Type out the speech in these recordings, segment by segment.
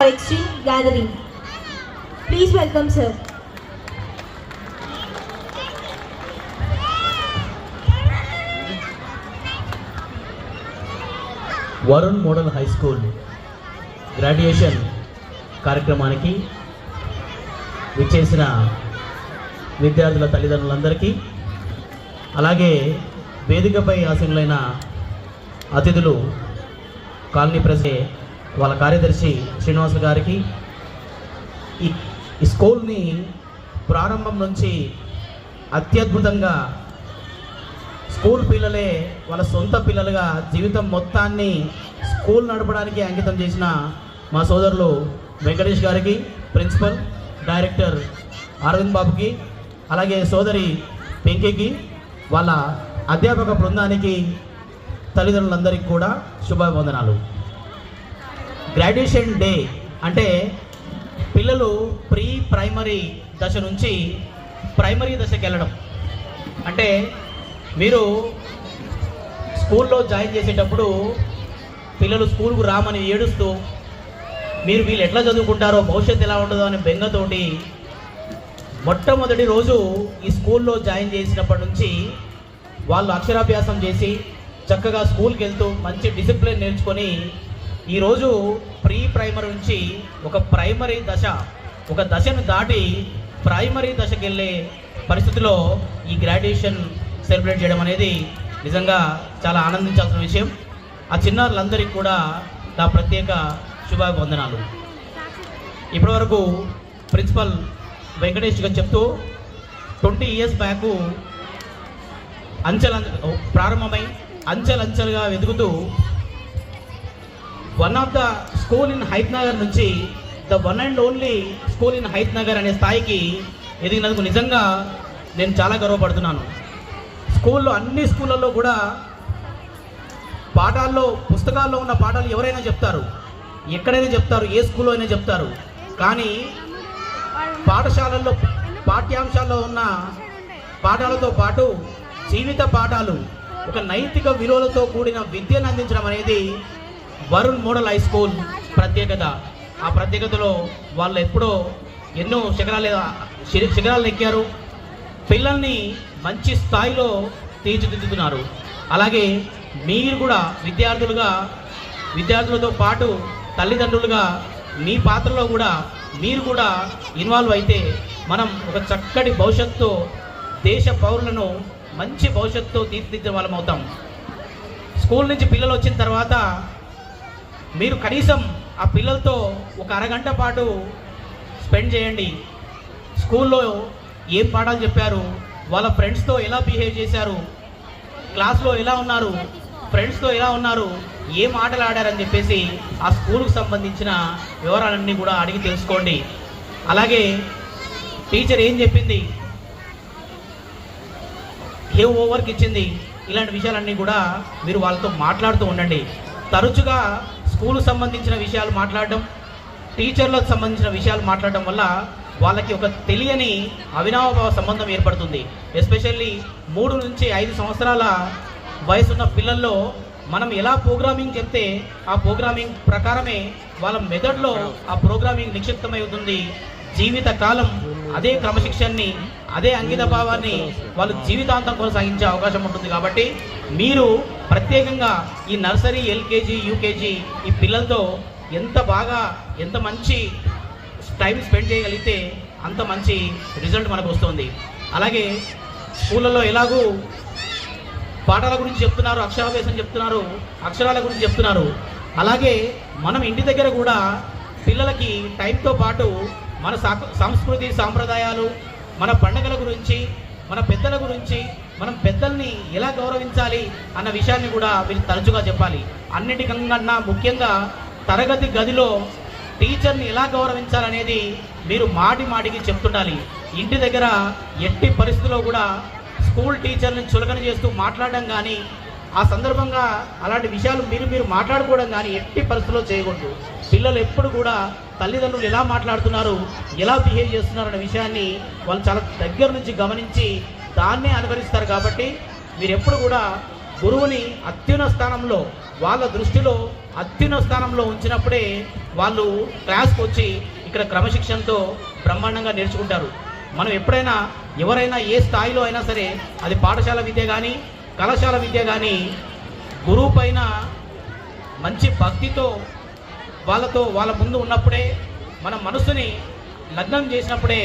exchange gathering. Please welcome sir. Varun model high school graduation కార్యక్రమానికి విచ్చేసిన విద్యార్థుల తల్లిదండ్రులందరికీ, అలాగే వేదికపై ఆసీనులైన అతిథులు, కాలనీ ప్రెసిడెంట్ వాళ్ళ కార్యదర్శి శ్రీనివాస్ గారికి, ఈ స్కూల్ని ప్రారంభం నుంచి అత్యద్భుతంగా స్కూల్ పిల్లలే వాళ్ళ సొంత పిల్లలుగా జీవితం మొత్తాన్ని స్కూల్ నడపడానికి అంకితం చేసిన మా సోదరులు వెంకటేష్ గారికి, ప్రిన్సిపల్ డైరెక్టర్ అరవింద్ బాబుకి, అలాగే సోదరి పెంకికి, వాళ్ళ అధ్యాపక బృందానికి, తల్లిదండ్రులందరికీ కూడా శుభవందనాలు. గ్రాడ్యుయేషన్ డే అంటే పిల్లలు ప్రీ ప్రైమరీ దశ నుంచి ప్రైమరీ దశకి వెళ్ళడం. అంటే మీరు స్కూల్లో జాయిన్ చేసేటప్పుడు పిల్లలు స్కూల్కు రామని ఏడుస్తూ, మీరు వీళ్ళు ఎట్లా చదువుకుంటారో, భవిష్యత్తు ఎలా ఉంటుందో అనే బెంగతోటి మొట్టమొదటి రోజు ఈ స్కూల్లో జాయిన్ చేసినప్పటి నుంచి వాళ్ళు అక్షరాభ్యాసం చేసి చక్కగా స్కూల్కి వెళ్తూ మంచి డిసిప్లిన్ నేర్చుకొని ఈరోజు ప్రీ ప్రైమరీ నుంచి ఒక ప్రైమరీ దశ, ఒక దశను దాటి ప్రైమరీ దశకి వెళ్ళే పరిస్థితిలో ఈ గ్రాడ్యుయేషన్ సెలబ్రేట్ చేయడం అనేది నిజంగా చాలా ఆనందించాల్సిన విషయం. ఆ చిన్నారులందరికీ కూడా నా ప్రత్యేక శుభాభివందనాలు. ఇప్పటివరకు ప్రిన్సిపల్ వెంకటేష్ గారు చెప్తూ 20 ఇయర్స్ బ్యాక్ ప్రారంభమై అంచెలంచెలుగా వెతుకుతూ one of the school in Hayath Nagar నుంచి the one and only school in Hayath Nagar అనే స్థాయికి ఎదిగినందుకు నిజంగా నేను చాలా గర్వపడుతున్నాను. స్కూల్లో అన్ని స్కూళ్ళల్లో కూడా పాఠాల్లో, పుస్తకాల్లో ఉన్న పాఠాలు ఎవరైనా చెప్తారు, ఎక్కడైనా చెప్తారు, ఏ స్కూల్లో అయినా చెప్తారు. కానీ పాఠశాలల్లో పాఠ్యాంశాల్లో ఉన్న పాఠాలతో పాటు జీవిత పాఠాలు, ఒక నైతిక విలువలతో కూడిన విద్యను అందించడం అనేది వరుణ్ మోడల్ హై స్కూల్ ప్రత్యేకత. ఆ ప్రత్యేకతలో వాళ్ళు ఎప్పుడో ఎన్నో శిఖరాలు ఎక్కారు, పిల్లల్ని మంచి స్థాయిలో తీర్చిదిద్దుతున్నారు. అలాగే మీరు కూడా విద్యార్థులతో పాటు తల్లిదండ్రులుగా మీ పాత్రలో కూడా మీరు కూడా ఇన్వాల్వ్ అయితే మనం ఒక చక్కటి భవిష్యత్తు, దేశ పౌరులను మంచి భవిష్యత్తు తీర్చిదిద్దే వాళ్ళం అవుతాం. స్కూల్ నుంచి పిల్లలు వచ్చిన తర్వాత మీరు కనీసం ఆ పిల్లలతో ఒక అరగంట పాటు స్పెండ్ చేయండి. స్కూల్లో ఏం పాఠాలు చెప్పారు, వాళ్ళ ఫ్రెండ్స్తో ఎలా బిహేవ్ చేశారు, క్లాస్లో ఎలా ఉన్నారు, ఫ్రెండ్స్తో ఎలా ఉన్నారు, ఏం ఆటలు ఆడారని చెప్పేసి ఆ స్కూల్కి సంబంధించిన వివరాలన్నీ కూడా అడిగి తెలుసుకోండి. అలాగే టీచర్ ఏం చెప్పింది, ఏ హోంవర్క్ ఇచ్చింది, ఇలాంటి విషయాలన్నీ కూడా మీరు వాళ్ళతో మాట్లాడుతూ ఉండండి. తరచుగా స్కూల్కి సంబంధించిన విషయాలు మాట్లాడడం, టీచర్లకు సంబంధించిన విషయాలు మాట్లాడడం వల్ల వాళ్ళకి ఒక తెలియని అవినాభావ సంబంధం ఏర్పడుతుంది. ఎస్పెషల్లీ 3 నుంచి 5 సంవత్సరాల వయసున్న పిల్లల్లో మనం ఎలా ప్రోగ్రామింగ్ చెప్తే ఆ ప్రోగ్రామింగ్ ప్రకారమే వాళ్ళ మెదడులో ఆ ప్రోగ్రామింగ్ నిక్షిప్తమై ఉంటుంది. జీవితకాలం అదే క్రమశిక్షణని, అదే అంకిత భావాన్ని వాళ్ళు జీవితాంతం కొనసాగించే అవకాశం ఉంటుంది. కాబట్టి మీరు ప్రత్యేకంగా ఈ నర్సరీ, ఎల్కేజీ, యూకేజీ ఈ పిల్లలతో ఎంత మంచి టైం స్పెండ్ చేయగలిగితే అంత మంచి రిజల్ట్ మనకు వస్తుంది. అలాగే స్కూళ్ళలో ఎలాగూ పాఠాల గురించి చెప్తున్నారు, అక్షరాభ్యాసం చెప్తున్నారు, అక్షరాల గురించి చెప్తున్నారు. అలాగే మనం ఇంటి దగ్గర కూడా పిల్లలకి టైంతో పాటు మన సంస్కృతి, సాంప్రదాయాలు, మన పండుగల గురించి, మన పెద్దల గురించి, మనం పెద్దల్ని ఎలా గౌరవించాలి అన్న విషయాన్ని కూడా వీళ్ళు తరచుగా చెప్పాలి. అన్నిటికన్నా ముఖ్యంగా తరగతి గదిలో టీచర్ని ఎలా గౌరవించాలనేది మీరు మాటికి చెప్తుండాలి. ఇంటి దగ్గర ఎట్టి పరిస్థితుల్లో కూడా స్కూల్ టీచర్ని చులకన చేస్తూ మాట్లాడడం కానీ, ఆ సందర్భంగా అలాంటి విషయాలు మీరు మాట్లాడుకోవడం కానీ ఎట్టి పరిస్థితుల్లో చేయకూడదు. పిల్లలు ఎప్పుడు కూడా తల్లిదండ్రులు ఎలా మాట్లాడుతున్నారు, ఎలా బిహేవ్ చేస్తున్నారు అనే విషయాన్ని వాళ్ళు చాలా దగ్గర నుంచి గమనించి దాన్నే అనుకరిస్తారు. కాబట్టి మీరు ఎప్పుడు కూడా గురువుని అత్యున్నత స్థానంలో, వాళ్ళ దృష్టిలో అత్యున్నత స్థానంలో ఉంచినప్పుడే వాళ్ళు క్లాస్కి వచ్చి ఇక్కడ క్రమశిక్షణతో బ్రహ్మాండంగా నేర్చుకుంటారు. మనం ఎప్పుడైనా ఎవరైనా ఏ స్థాయిలో అయినా సరే, అది పాఠశాల విద్య కానీ కళాశాల విద్య కానీ, గురువు పైన మంచి భక్తితో వాళ్ళ ముందు ఉన్నప్పుడే, మన మనసుని లగ్నం చేసినప్పుడే,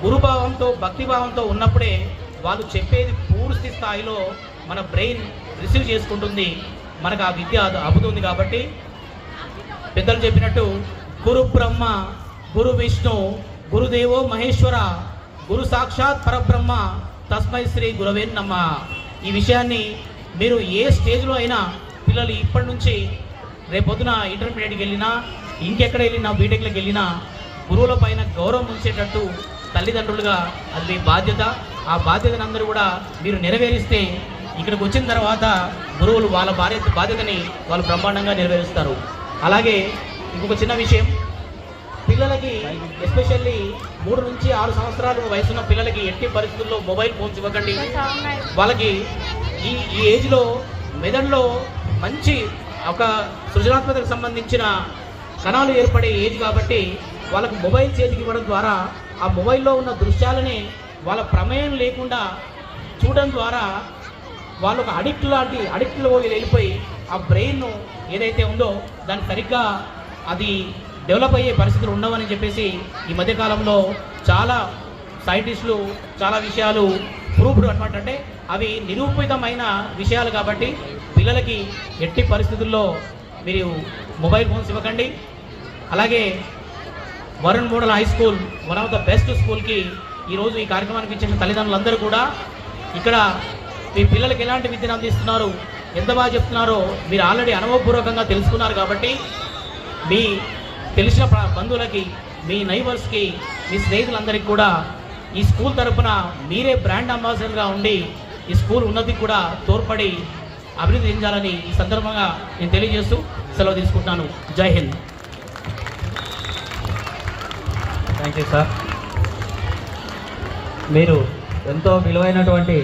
గురుభావంతో భక్తిభావంతో ఉన్నప్పుడే వాళ్ళు చెప్పేది పూర్తి స్థాయిలో మన బ్రెయిన్ రిసీవ్ చేసుకుంటుంది, మనకు ఆ విద్య అబ్బుతుంది. కాబట్టి పెద్దలు చెప్పినట్టు గురు బ్రహ్మ గురు విష్ణు గురుదేవో మహేశ్వర గురు సాక్షాత్ పరబ్రహ్మ తస్మై శ్రీ గురవే నమః. ఈ విషయాన్ని మీరు ఏ స్టేజ్లో అయినా పిల్లలు ఇప్పటి నుంచి రేపొద్దున ఇంటర్మీడియట్కి వెళ్ళినా, ఇంకెక్కడ వెళ్ళినా, బీటెక్లకు వెళ్ళినా గురువుల పైన గౌరవం ఉంచేటట్టు తల్లిదండ్రులుగా అది మీ బాధ్యత. ఆ బాధ్యతను అందరూ కూడా మీరు నెరవేరిస్తే ఇక్కడికి వచ్చిన తర్వాత గురువులు వాళ్ళ బాధ్యతని వాళ్ళు బ్రహ్మాండంగా నెరవేరుస్తారు. అలాగే ఇంకొక చిన్న విషయం, పిల్లలకి ఎస్పెషల్లీ 3 నుంచి 6 సంవత్సరాలు వయసున్న పిల్లలకి ఎట్టి పరిస్థితుల్లో మొబైల్ ఫోన్స్ ఇవ్వకండి. వాళ్ళకి ఈ ఏజ్లో మెదడులో మంచి ఒక సృజనాత్మకతకు సంబంధించిన కణాలు ఏర్పడే ఏజ్ కాబట్టి వాళ్ళకు మొబైల్ చేతికి ఇవ్వడం ద్వారా ఆ మొబైల్లో ఉన్న దృశ్యాలని వాళ్ళ ప్రమేయం లేకుండా చూడడం ద్వారా వాళ్ళు ఒక అడిక్ట్లో వెళ్ళిపోయి ఆ బ్రెయిన్ ఏదైతే ఉందో దాన్ని సరిగ్గా అది డెవలప్ అయ్యే పరిస్థితులు ఉండవని చెప్పేసి ఈ మధ్యకాలంలో చాలా సైంటిస్టులు చాలా విషయాలు ప్రూఫ్డ్ అనమాట. అంటే అవి నిరూపితమైన విషయాలు కాబట్టి పిల్లలకి ఎట్టి పరిస్థితుల్లో మీరు మొబైల్ ఫోన్స్ ఇవ్వకండి. అలాగే Varun model high school one of the best స్కూల్కి ఈరోజు ఈ కార్యక్రమానికి ఇచ్చిన తల్లిదండ్రులందరూ కూడా ఇక్కడ మీ పిల్లలకి ఎలాంటి విద్యను అందిస్తున్నారు, ఎంత బాగా చెప్తున్నారో మీరు ఆల్రెడీ అనుభవపూర్వకంగా తెలుసుకున్నారు. కాబట్టి మీ తెలిసిన బంధువులకి, మీ నైబర్స్కి, మీ స్నేహితులందరికీ కూడా ఈ స్కూల్ తరఫున మీరే బ్రాండ్ అంబాసిడర్గా ఉండి ఈ స్కూల్ ఉన్నతికి కూడా తోడ్పడి అభివృద్ధి చెందాలని ఈ సందర్భంగా నేను తెలియజేస్తూ సెలవు తీసుకుంటున్నాను. జై హింద్. Thank you sir. మీరు ఎంతో విలువైనటువంటి